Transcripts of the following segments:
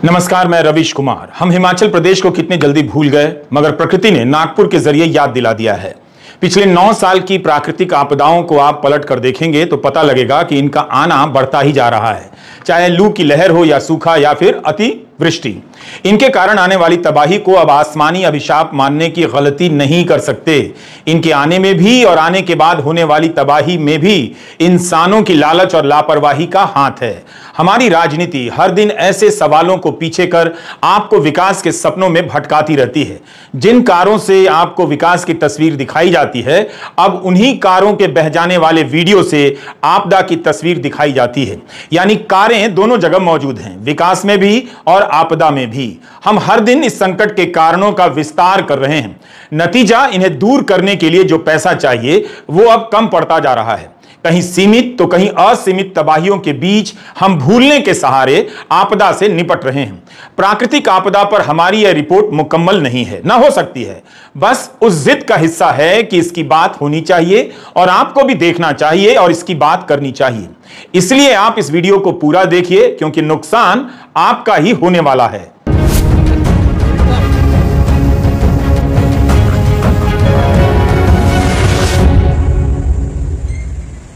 नमस्कार, मैं रवीश कुमार। हम हिमाचल प्रदेश को कितने जल्दी भूल गए, मगर प्रकृति ने नागपुर के जरिए याद दिला दिया है। पिछले 9 साल की प्राकृतिक आपदाओं को आप पलट कर देखेंगे तो पता लगेगा कि इनका आना बढ़ता ही जा रहा है। चाहे लू की लहर हो या सूखा या फिर अतिवृष्टि, इनके कारण आने वाली तबाही को अब आसमानी अभिशाप मानने की गलती नहीं कर सकते। इनके आने में भी और आने के बाद होने वाली तबाही में भी इंसानों की लालच और लापरवाही का हाथ है। हमारी राजनीति हर दिन ऐसे सवालों को पीछे कर आपको विकास के सपनों में भटकाती रहती है। जिन कारों से आपको विकास की तस्वीर दिखाई जाती है, अब उन्हीं कारों के बह जाने वाले वीडियो से आपदा की तस्वीर दिखाई जाती है। यानी कारें दोनों जगह मौजूद हैं, विकास में भी और आपदा में भी। हम हर दिन इस संकट के कारणों का विस्तार कर रहे हैं। नतीजा, इन्हें दूर करने के लिए जो पैसा चाहिए वो अब कम पड़ता जा रहा है। कहीं सीमित तो कहीं असीमित तबाहियों के बीच हम भूलने के सहारे आपदा से निपट रहे हैं। प्राकृतिक आपदा पर हमारी यह रिपोर्ट मुकम्मल नहीं है, ना हो सकती है। बस उस जिद का हिस्सा है कि इसकी बात होनी चाहिए और आपको भी देखना चाहिए और इसकी बात करनी चाहिए। इसलिए आप इस वीडियो को पूरा देखिए, क्योंकि नुकसान आपका ही होने वाला है।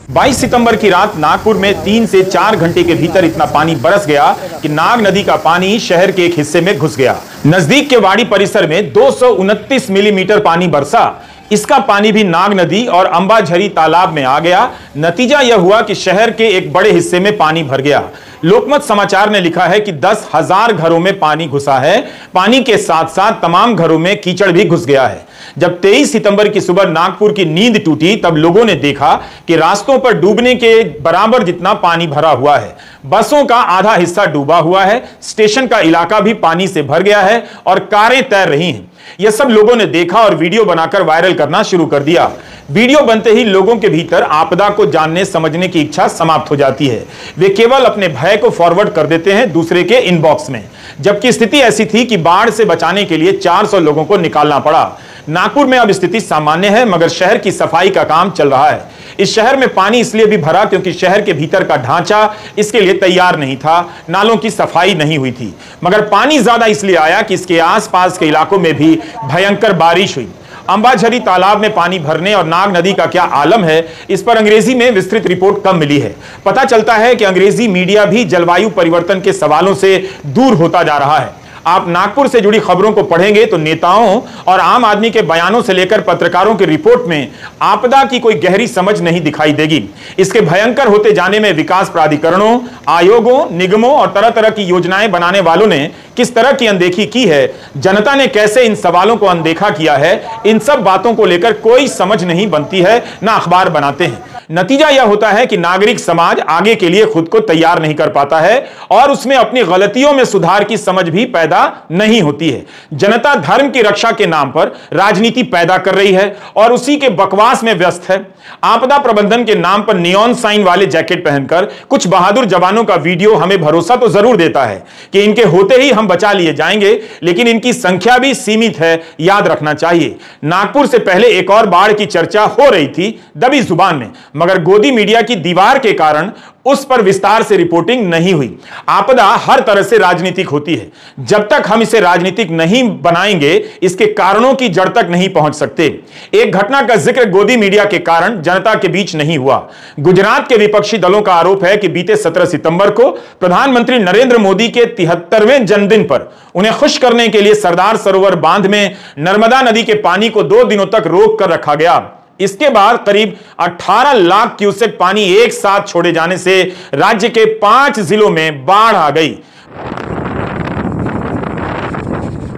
22 सितंबर की रात नागपुर में 3 से 4 घंटे के भीतर इतना पानी बरस गया कि नाग नदी का पानी शहर के एक हिस्से में घुस गया। नजदीक के वाड़ी परिसर में 229 मिलीमीटर पानी बरसा। इसका पानी भी नाग नदी और अंबाझरी तालाब में आ गया। नतीजा यह हुआ कि शहर के एक बड़े हिस्से में पानी भर गया। लोकमत समाचार ने लिखा है कि 10,000 घरों में पानी घुसा है। पानी के साथ साथ तमाम घरों में कीचड़ भी घुस गया है। जब 23 सितंबर की सुबह नागपुर की नींद टूटी, तब लोगों ने देखा कि रास्तों पर डूबने के बराबर जितना पानी भरा हुआ है। बसों का आधा हिस्सा डूबा हुआ है, स्टेशन का इलाका भी पानी से भर गया है और कारें तैर रही हैं। यह सब लोगों ने देखा और वीडियो बनाकर वायरल करना शुरू कर दिया। वीडियो बनते ही लोगों के भीतर आपदा को जानने समझने की इच्छा समाप्त हो जाती है। वे केवल अपने भय को फॉरवर्ड कर देते हैं दूसरे के इनबॉक्स में। जबकि स्थिति ऐसी थी कि बाढ़ से बचाने के लिए 400 लोगों को निकालना पड़ा। नागपुर में अब स्थिति सामान्य है, मगर शहर की सफाई का काम चल रहा है। इस शहर में पानी इसलिए भी भरा क्योंकि शहर के भीतर का ढांचा इसके लिए तैयार नहीं था। नालों की सफाई नहीं हुई थी। मगर पानी ज्यादा इसलिए आया कि इसके आसपास के इलाकों में भी भयंकर बारिश हुई। अंबाझरी तालाब में पानी भरने और नाग नदी का क्या आलम है, इस पर अंग्रेजी में विस्तृत रिपोर्ट कम मिली है। पता चलता है कि अंग्रेजी मीडिया भी जलवायु परिवर्तन के सवालों से दूर होता जा रहा है। आप नागपुर से जुड़ी खबरों को पढ़ेंगे तो नेताओं और आम आदमी के बयानों से लेकर पत्रकारों की रिपोर्ट में आपदा की कोई गहरी समझ नहीं दिखाई देगी। इसके भयंकर होते जाने में विकास प्राधिकरणों, आयोगों, निगमों और तरह तरह की योजनाएं बनाने वालों ने किस तरह की अनदेखी की है, जनता ने कैसे इन सवालों को अनदेखा किया है, इन सब बातों को लेकर कोई समझ नहीं बनती है, ना अखबार बनाते हैं। नतीजा यह होता है कि नागरिक समाज आगे के लिए खुद को तैयार नहीं कर पाता है और उसमें अपनी गलतियों में सुधार की समझ भी पैदा नहीं होती है। जनता धर्म की रक्षा के नाम पर राजनीति पैदा कर रही है और उसी के बकवास में व्यस्त है। आपदा प्रबंधन के नाम पर नियॉन साइन वाले जैकेट पहनकर कुछ बहादुर जवानों का वीडियो हमें भरोसा तो जरूर देता है कि इनके होते ही हम बचा लिए जाएंगे, लेकिन इनकी संख्या भी सीमित है, याद रखना चाहिए। नागपुर से पहले एक और बाढ़ की चर्चा हो रही थी दबी जुबान में, मगर गोदी मीडिया की दीवार के कारण उस पर विस्तार से रिपोर्टिंग नहीं हुई। आपदा हर तरह से राजनीतिक होती है। जब तक हम इसे राजनीतिक नहीं बनाएंगे, इसके कारणों की जड़ तक नहीं पहुंच सकते। एक घटना का जिक्र गोदी मीडिया के कारण जनता के बीच नहीं हुआ। गुजरात के विपक्षी दलों का आरोप है कि बीते 17 सितंबर को प्रधानमंत्री नरेंद्र मोदी के 73वें जन्मदिन पर उन्हें खुश करने के लिए सरदार सरोवर बांध में नर्मदा नदी के पानी को 2 दिनों तक रोक कर रखा गया। इसके बाद करीब 18 लाख क्यूसेक पानी एक साथ छोड़े जाने से राज्य के 5 जिलों में बाढ़ आ गई।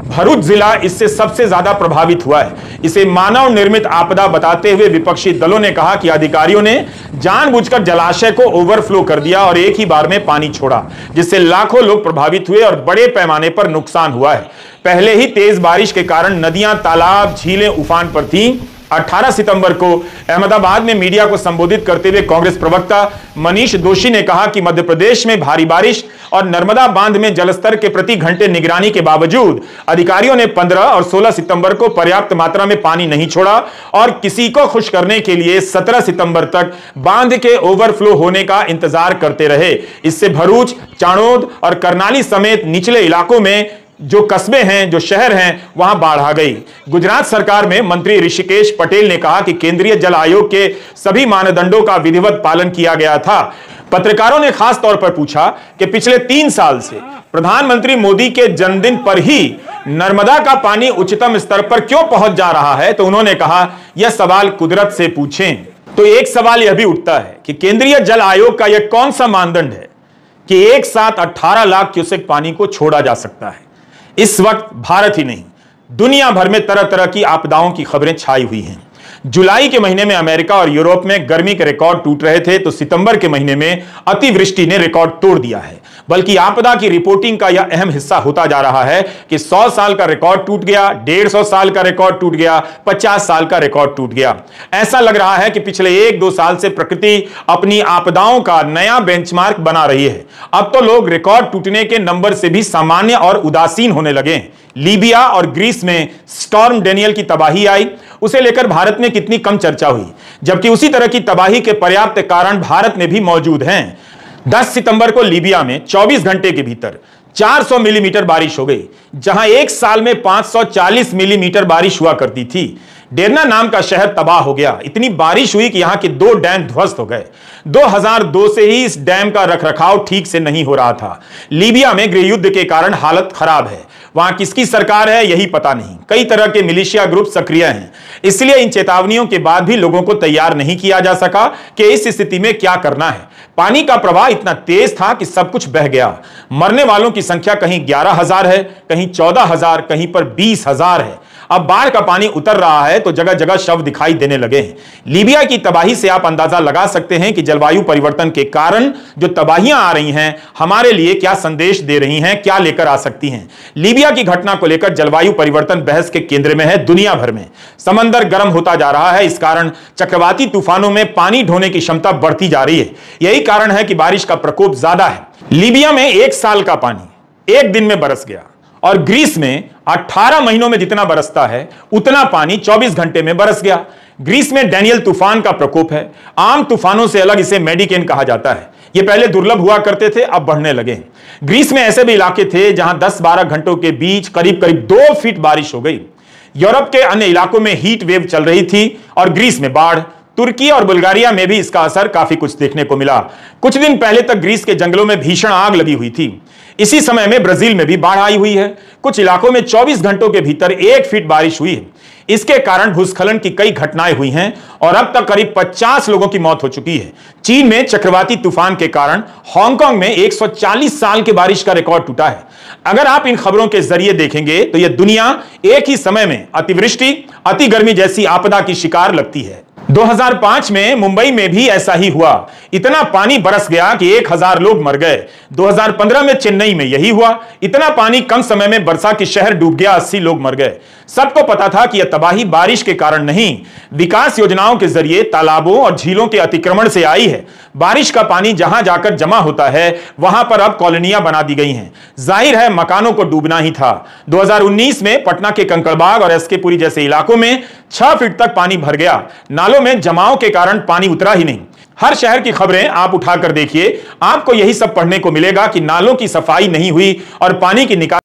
भरूच जिला इससे सबसे ज्यादा प्रभावित हुआ है। इसे मानव निर्मित आपदा बताते हुए विपक्षी दलों ने कहा कि अधिकारियों ने जानबूझकर जलाशय को ओवरफ्लो कर दिया और एक ही बार में पानी छोड़ा, जिससे लाखों लोग प्रभावित हुए और बड़े पैमाने पर नुकसान हुआ है। पहले ही तेज बारिश के कारण नदियां, तालाब, झीलें उफान पर थीं। 18 सितंबर को अहमदाबाद में मीडिया को संबोधित करते हुए कांग्रेस प्रवक्ता मनीष दोशी ने कहा कि मध्य प्रदेश में भारी बारिश और नर्मदा बांध में जलस्तर के प्रति घंटे निगरानी के बावजूद अधिकारियों ने 15 और 16 सितंबर को पर्याप्त मात्रा में पानी नहीं छोड़ा और किसी को खुश करने के लिए 17 सितंबर तक बांध के ओवरफ्लो होने का इंतजार करते रहे। इससे भरूच, चाणोद और करनाली समेत निचले इलाकों में जो कस्बे हैं, जो शहर हैं, वहां बाढ़ आ गई। गुजरात सरकार में मंत्री ऋषिकेश पटेल ने कहा कि केंद्रीय जल आयोग के सभी मानदंडों का विधिवत पालन किया गया था। पत्रकारों ने खास तौर पर पूछा कि पिछले 3 साल से प्रधानमंत्री मोदी के जन्मदिन पर ही नर्मदा का पानी उच्चतम स्तर पर क्यों पहुंच जा रहा है, तो उन्होंने कहा यह सवाल कुदरत से पूछें। तो एक सवाल यह भी उठता है कि केंद्रीय जल आयोग का यह कौन सा मानदंड है कि एक साथ 18 लाख क्यूसेक पानी को छोड़ा जा सकता है। इस वक्त भारत ही नहीं, दुनिया भर में तरह तरह की आपदाओं की खबरें छाई हुई हैं। जुलाई के महीने में अमेरिका और यूरोप में गर्मी के रिकॉर्ड टूट रहे थे, तो सितंबर के महीने में अतिवृष्टि ने रिकॉर्ड तोड़ दिया है। बल्कि आपदा की रिपोर्टिंग का यह अहम हिस्सा होता जा रहा है कि 100 साल का रिकॉर्ड टूट गया, 150 साल का रिकॉर्ड टूट गया, 50 साल का रिकॉर्ड टूट गया। ऐसा लग रहा है कि पिछले 1-2 साल से प्रकृति अपनी आपदाओं का नया बेंचमार्क बना रही है। अब तो लोग रिकॉर्ड टूटने के नंबर से भी सामान्य और उदासीन होने लगे। लीबिया और ग्रीस में स्टॉर्म डेनियल की तबाही आई, उसे लेकर भारत में कितनी कम चर्चा हुई, जबकि उसी तरह की तबाही के पर्याप्त कारण भारत में भी मौजूद हैं। 10 सितंबर को लीबिया में 24 घंटे के भीतर 400 मिलीमीटर बारिश हो गई, जहां एक साल में 540 मिलीमीटर बारिश हुआ करती थी। डेरना नाम का शहर तबाह हो गया। इतनी बारिश हुई कि यहां के 2 डैम ध्वस्त हो गए। 2002 से ही इस डैम का रखरखाव ठीक से नहीं हो रहा था। लीबिया में गृह युद्ध के कारण हालत खराब है। वहां किसकी सरकार है यही पता नहीं। कई तरह के मिलिशिया ग्रुप सक्रिय हैं। इसलिए इन चेतावनियों के बाद भी लोगों को तैयार नहीं किया जा सका कि इस स्थिति में क्या करना है। पानी का प्रवाह इतना तेज था कि सब कुछ बह गया। मरने वालों की संख्या कहीं 11,000 है, कहीं 14,000, कहीं पर 20,000 है। अब बाढ़ का पानी उतर रहा है तो जगह जगह शव दिखाई देने लगे हैं। लीबिया की तबाही से आप अंदाजा लगा सकते हैं कि जलवायु परिवर्तन के कारण जो तबाहियां आ रही हैं हमारे लिए क्या संदेश दे रही हैं, क्या लेकर आ सकती हैं। लीबिया की घटना को लेकर जलवायु परिवर्तन बहस के केंद्र में है। दुनिया भर में समंदर गर्म होता जा रहा है। इस कारण चक्रवाती तूफानों में पानी ढोने की क्षमता बढ़ती जा रही है। यही कारण है कि बारिश का प्रकोप ज्यादा है। लीबिया में 1 साल का पानी 1 दिन में बरस गया और ग्रीस में 18 महीनों में जितना बरसता है उतना पानी 24 घंटे में बरस गया। ग्रीस में डैनियल तूफान का प्रकोप है। आम तूफानों से अलग इसे मेडिकेन कहा जाता है। ये पहले दुर्लभ हुआ करते थे, अब बढ़ने लगे। ग्रीस में ऐसे भी इलाके थे जहां 10-12 घंटों के बीच करीब करीब 2 फीट बारिश हो गई। यूरोप के अन्य इलाकों में हीट वेव चल रही थी और ग्रीस में बाढ़। तुर्की और बुल्गारिया में भी इसका असर काफी कुछ देखने को मिला। कुछ दिन पहले तक ग्रीस के जंगलों में भीषण आग लगी हुई थी। इसी समय में ब्राजील में भी बाढ़ आई हुई है। कुछ इलाकों में 24 घंटों के भीतर 1 फीट बारिश हुई है। इसके कारण भूस्खलन की कई घटनाएं हुई हैं और अब तक करीब 50 लोगों की मौत हो चुकी है। चीन में चक्रवाती तूफान के कारण हांगकांग में 140 साल की बारिश का रिकॉर्ड टूटा है। अगर आप इन खबरों के जरिए देखेंगे तो यह दुनिया एक ही समय में अतिवृष्टि, अति गर्मी जैसी आपदा की शिकार लगती है। 2005 में मुंबई में भी ऐसा ही हुआ। इतना पानी बरस गया कि 1000 लोग मर गए। 2015 में चेन्नई में यही हुआ। इतना पानी कम समय में बरसा कि शहर डूब गया, 80 लोग मर गए। सबको पता था कि यह तबाही बारिश के कारण नहीं, विकास योजनाओं के जरिए तालाबों और झीलों के अतिक्रमण से आई है। बारिश का पानी जहां जाकर जमा होता है वहां पर अब कॉलोनियां बना दी गई हैं। जाहिर है मकानों को डूबना ही था। 2019 में पटना के कंकड़बाग और एसके पुरी जैसे इलाकों में 6 फीट तक पानी भर गया। नालों में जमाव के कारण पानी उतरा ही नहीं। हर शहर की खबरें आप उठाकर देखिए, आपको यही सब पढ़ने को मिलेगा कि नालों की सफाई नहीं हुई और पानी की निकासी